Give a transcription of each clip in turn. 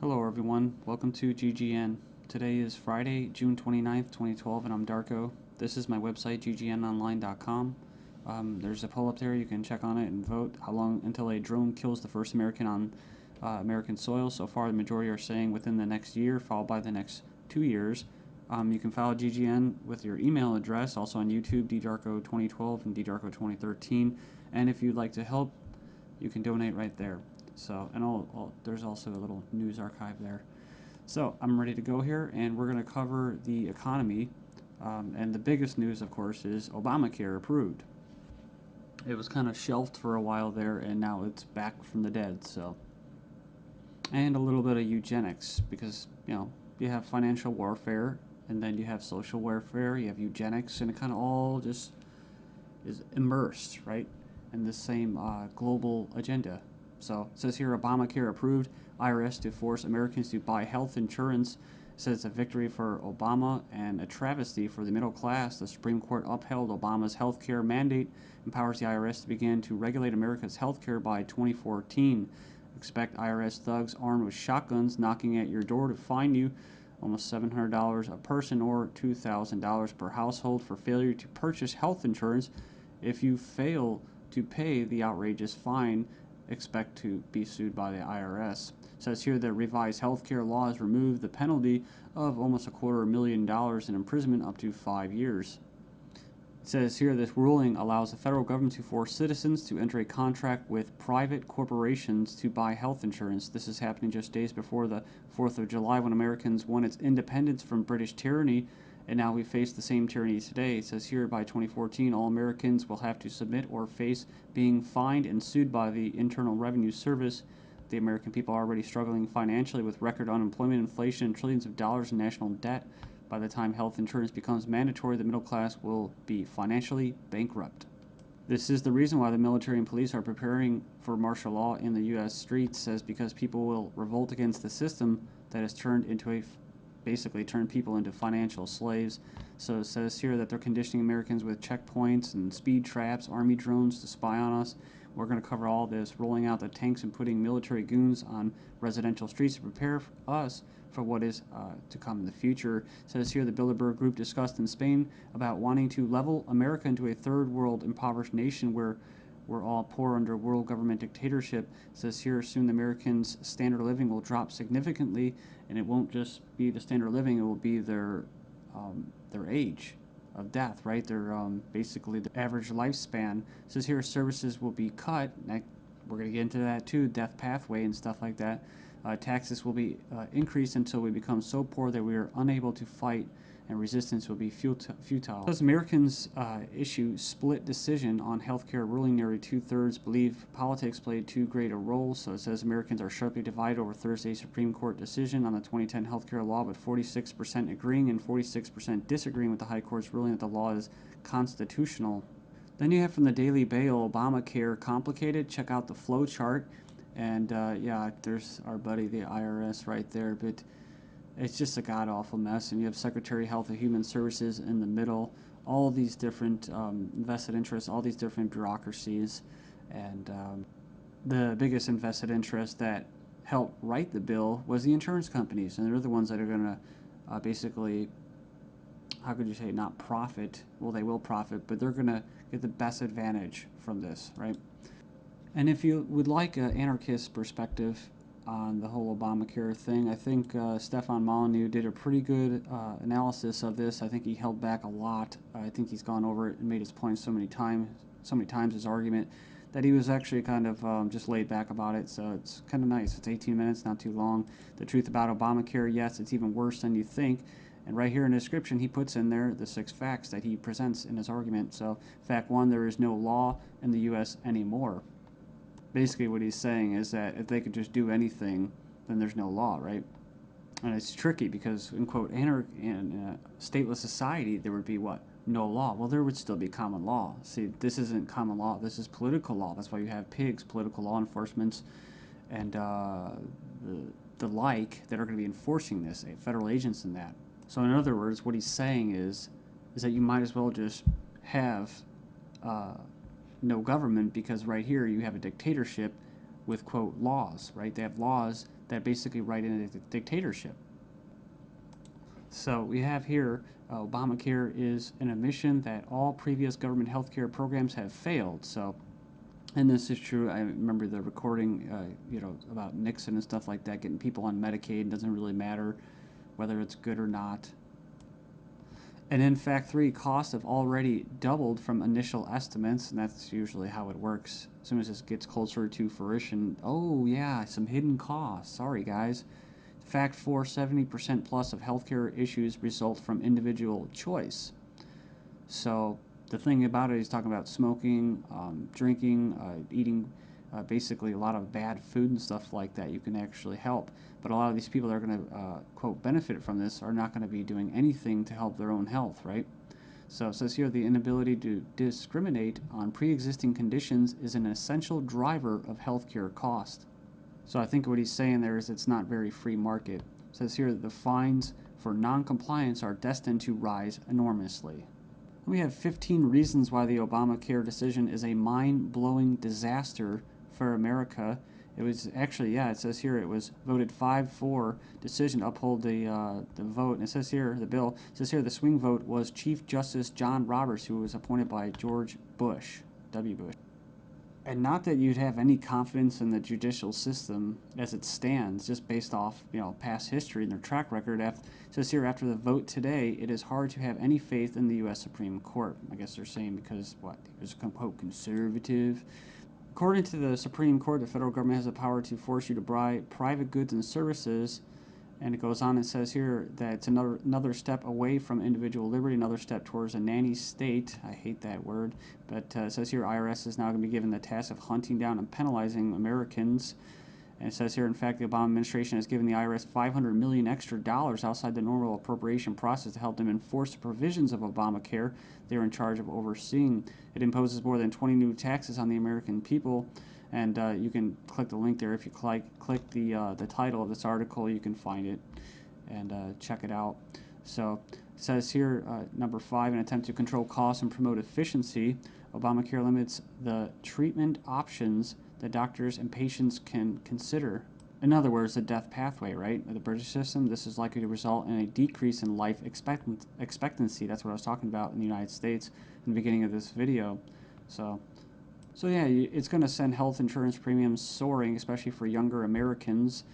Hello everyone, welcome to GGN. Today is Friday, June 29th, 2012, and I'm Darko. This is my website, ggnonline.com. There's a poll up there, you can check on it and vote how long until a drone kills the first American on American soil. So far, the majority are saying within the next year, followed by the next 2 years. You can follow GGN with your email address, also on YouTube, ddarko2012 and ddarko2013. And if you'd like to help, you can donate right there. So, and there's also a little news archive there. So, I'm ready to go here, and we're going to cover the economy. And the biggest news, of course, is Obamacare approved. It was kind of shelved for a while there, and now it's back from the dead. So, and a little bit of eugenics, because you have financial warfare, and then you have social warfare, you have eugenics, and it kind of all just is immersed, right, in the same global agenda. So it says here, Obamacare approved, IRS to force Americans to buy health insurance. It says it's a victory for Obama and a travesty for the middle class. The Supreme Court upheld Obama's health care mandate, empowers the IRS to begin to regulate America's health care by 2014. Expect IRS thugs armed with shotguns knocking at your door to fine you almost $700 a person or $2,000 per household for failure to purchase health insurance. If you fail to pay the outrageous fine, expect to be sued by the IRS. It says here that revised healthcare laws remove the penalty of almost $250,000 in imprisonment up to 5 years. It says here this ruling allows the federal government to force citizens to enter a contract with private corporations to buy health insurance. This is happening just days before the 4th of July, when Americans won its independence from British tyranny, and now we face the same tyranny today. It says here by 2014, all Americans will have to submit or face being fined and sued by the Internal Revenue Service. The American people are already struggling financially with record unemployment, inflation, and trillions of dollars in national debt. By the time health insurance becomes mandatory, the middle class will be financially bankrupt. This is the reason why the military and police are preparing for martial law in the U.S. streets, says because people will revolt against the system that has basically turned people into financial slaves. So it says here that they're conditioning Americans with checkpoints and speed traps, army drones to spy on us. We're going to cover all this, rolling out the tanks and putting military goons on residential streets to prepare us for what is to come in the future. It says here the Bilderberg Group discussed in Spain about wanting to level America into a third world impoverished nation where we're all poor under world government dictatorship. It says here soon the Americans' standard of living will drop significantly, and it won't just be the standard of living, it will be their age of death, right? Their basically the average lifespan. It says here services will be cut. We're going to get into that too, death pathway and stuff like that. Taxes will be increased until we become so poor that we are unable to fight, and resistance will be futile. As Americans issue split decision on healthcare ruling, nearly 2/3 believe politics played too great a role. So it says Americans are sharply divided over Thursday's Supreme Court decision on the 2010 healthcare law, with 46% agreeing and 46% disagreeing with the High Court's ruling that the law is constitutional. Then you have from the Daily Bail, Obamacare complicated. Check out the flow chart. And yeah, there's our buddy, the IRS, right there. But it's just a god-awful mess. And you have Secretary of Health and Human Services in the middle. All these different vested interests, all these different bureaucracies. And the biggest invested interest that helped write the bill was the insurance companies. And they're the ones that are going to basically, how could you say, not profit. Well, they will profit, but they're going to get the best advantage from this, right? And if you would like an anarchist perspective on the whole Obamacare thing, I think Stefan Molyneux did a pretty good analysis of this. I think he held back a lot. I think he's gone over it and made his point so many times, his argument, that he was actually kind of just laid back about it. So it's kind of nice. It's 18 minutes, not too long. The truth about Obamacare, yes, it's even worse than you think. And right here in the description, he puts in there the 6 facts that he presents in his argument. So fact 1, there is no law in the U.S. anymore. Basically what he's saying is that if they could just do anything, then there's no law, right? And it's tricky because, in quote, in a stateless society, there would be what? No law. Well, there would still be common law. See, this isn't common law. This is political law. That's why you have pigs, political law enforcement, and the like that are going to be enforcing this, federal agents and that. So in other words, what he's saying is that you might as well just have no government, because right here you have a dictatorship with, quote, laws, right? They have laws that basically write in a dictatorship. So we have here Obamacare is an admission that all previous government health care programs have failed. So, and this is true. I remember the recording, about Nixon and stuff like that, getting people on Medicaid. It doesn't really matter whether it's good or not. And in fact, costs have already doubled from initial estimates, and that's usually how it works. As soon as this gets closer to fruition, oh yeah, some hidden costs. Sorry, guys. Fact 4, 70% plus of healthcare issues result from individual choice. So the thing about it, he's talking about smoking, drinking, eating basically a lot of bad food and stuff like that. You can actually help. But a lot of these people that are going to, quote, benefit from this are not going to be doing anything to help their own health, right? So it says here the inability to discriminate on pre-existing conditions is an essential driver of healthcare cost. So I think what he's saying there is it's not very free market. It says here that the fines for non-compliance are destined to rise enormously. We have 15 reasons why the Obamacare decision is a mind-blowing disaster for America. It was actually, it says here it was voted 5-4 decision to uphold the vote. And it says here, the bill, it says here the swing vote was Chief Justice John Roberts, who was appointed by George Bush, W. Bush. And not that you'd have any confidence in the judicial system as it stands, just based off past history and their track record. It says here, after the vote today, it is hard to have any faith in the U.S. Supreme Court. I guess they're saying because he was quote conservative. According to the Supreme Court, the federal government has the power to force you to buy private goods and services. And it goes on and says here that it's another step away from individual liberty, another step towards a nanny state. I hate that word. But it says here IRS is now going to be given the task of hunting down and penalizing Americans. And it says here, in fact, the Obama administration has given the IRS $500 million extra outside the normal appropriation process to help them enforce the provisions of Obamacare they're in charge of overseeing. It imposes more than 20 new taxes on the American people. And you can click the link there. If you click the title of this article, you can find it and check it out. So it says here, number 5, an attempt to control costs and promote efficiency. Obamacare limits the treatment options that doctors and patients can consider. In other words, the death pathway, right? The British system, this is likely to result in a decrease in life expectancy. That's what I was talking about in the United States in the beginning of this video. So yeah, it's going to send health insurance premiums soaring, especially for younger Americans.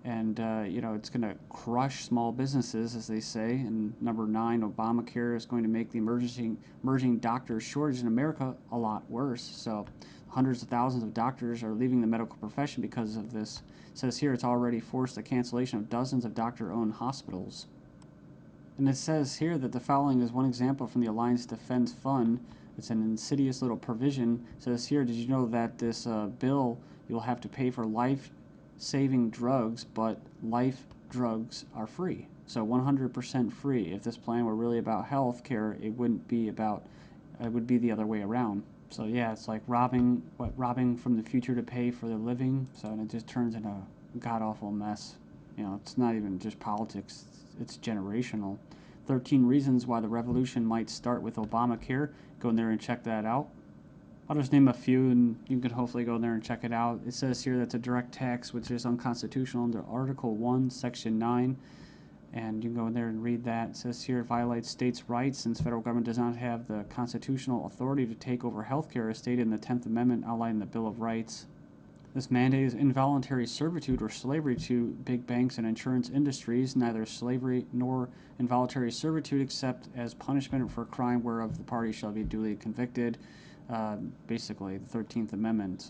And, it's going to crush small businesses, as they say. And number 9, Obamacare is going to make the emerging doctor shortage in America a lot worse. So hundreds of thousands of doctors are leaving the medical profession because of this. It says here it's already forced the cancellation of dozens of doctor-owned hospitals. And it says here that the following is one example from the Alliance Defense Fund. It's an insidious little provision. It says here, did you know that this bill, you'll have to pay for life-saving drugs, but life drugs are free. So 100% free. If this plan were really about health care, it wouldn't be about, it would be the other way around. So yeah, it's like robbing from the future to pay for the living. So and it just turns into a god-awful mess. It's not even just politics, it's generational. 13 reasons why the revolution might start with Obamacare. Go in there and check that out. I'll just name a few and you can hopefully go in there and check it out. It says here that's a direct tax which is unconstitutional under Article 1, Section 9. And you can go in there and read that. It says here it violates states' rights since federal government does not have the constitutional authority to take over healthcare as stated in the 10th Amendment outlined in the Bill of Rights. This mandate is involuntary servitude or slavery to big banks and insurance industries, neither slavery nor involuntary servitude except as punishment for a crime whereof the party shall be duly convicted. Basically, the 13th Amendment.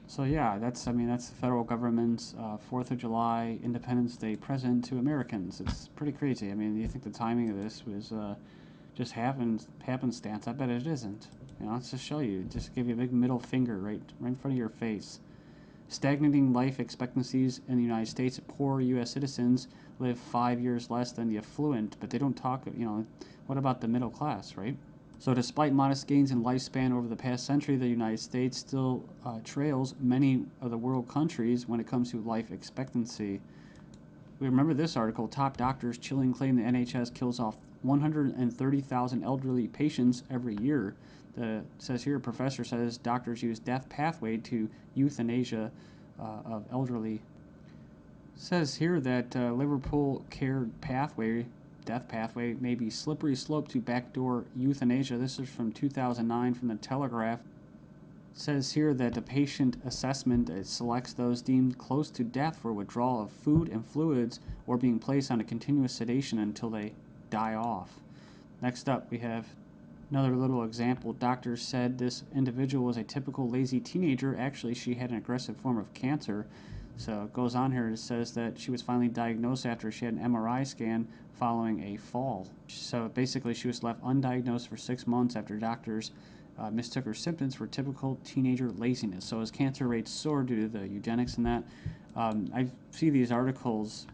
So yeah, that's the federal government's 4th of July Independence Day present to Americans. It's pretty crazy. I mean, you think the timing of this was just happenstance? I bet it isn't. Let's just show you. Just give you a big middle finger right in front of your face. Stagnating life expectancies in the United States. Poor U.S. citizens live 5 years less than the affluent, but they don't talk, what about the middle class, right? So despite modest gains in lifespan over the past century, the United States still trails many of the world countries when it comes to life expectancy. We remember this article, top doctors chilling claim the NHS kills off 130,000 elderly patients every year. It says here, a professor says doctors use death pathway to euthanasia of elderly. Says here that Liverpool care pathway, death pathway, may be slippery slope to backdoor euthanasia. This is from 2009 from the Telegraph. Says here that the patient assessment selects those deemed close to death for withdrawal of food and fluids or being placed on a continuous sedation until they die off. Next up, we have another little example. Doctors said this individual was a typical lazy teenager. Actually, she had an aggressive form of cancer. So it goes on here. It says that she was finally diagnosed after she had an MRI scan following a fall. So basically, she was left undiagnosed for 6 months after doctors mistook her symptoms for typical teenager laziness. So as cancer rates soar due to the eugenics and that, I see these articles,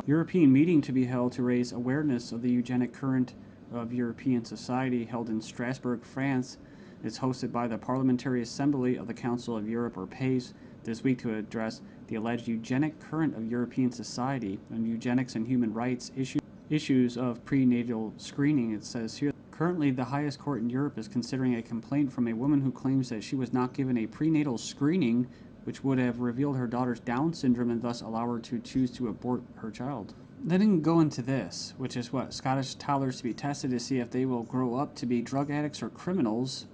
European meeting to be held to raise awareness of the eugenic current of European society held in Strasbourg, France. It's hosted by the Parliamentary Assembly of the Council of Europe, or PACE, this week to address the alleged eugenic current of European society and eugenics and human rights issues of prenatal screening. It says here, currently the highest court in Europe is considering a complaint from a woman who claims that she was not given a prenatal screening which would have revealed her daughter's Down syndrome and thus allow her to choose to abort her child. They didn't go into this, which is what? Scottish toddlers to be tested to see if they will grow up to be drug addicts or criminals.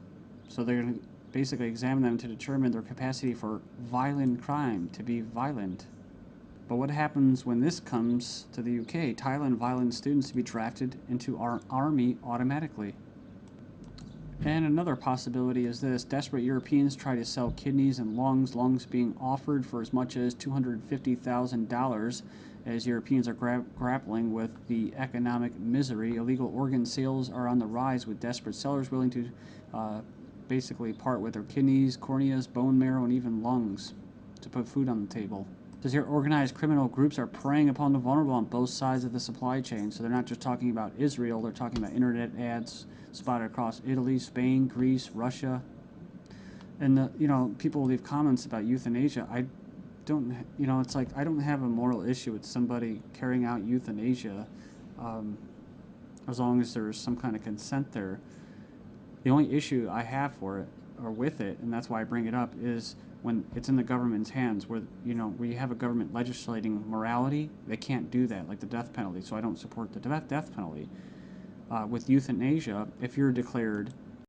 So they're going to basically examine them to determine their capacity for violent crime, to be violent. But what happens when this comes to the UK? Thailand violent students to be drafted into our army automatically. And another possibility is this. Desperate Europeans try to sell kidneys and lungs being offered for as much as $250,000 as Europeans are grappling with the economic misery. Illegal organ sales are on the rise with desperate sellers willing to basically part with their kidneys, corneas, bone marrow, and even lungs to put food on the table. Says here, organized criminal groups are preying upon the vulnerable on both sides of the supply chain. So they're not just talking about Israel, they're talking about internet ads spotted across Italy, Spain, Greece, Russia. And, people leave comments about euthanasia. I don't, it's like I don't have a moral issue with somebody carrying out euthanasia as long as there's some kind of consent there. The only issue I have for it, or with it, and that's why I bring it up, is when it's in the government's hands, where we have a government legislating morality. They can't do that, like the death penalty. So I don't support the death penalty. With euthanasia, if you're declared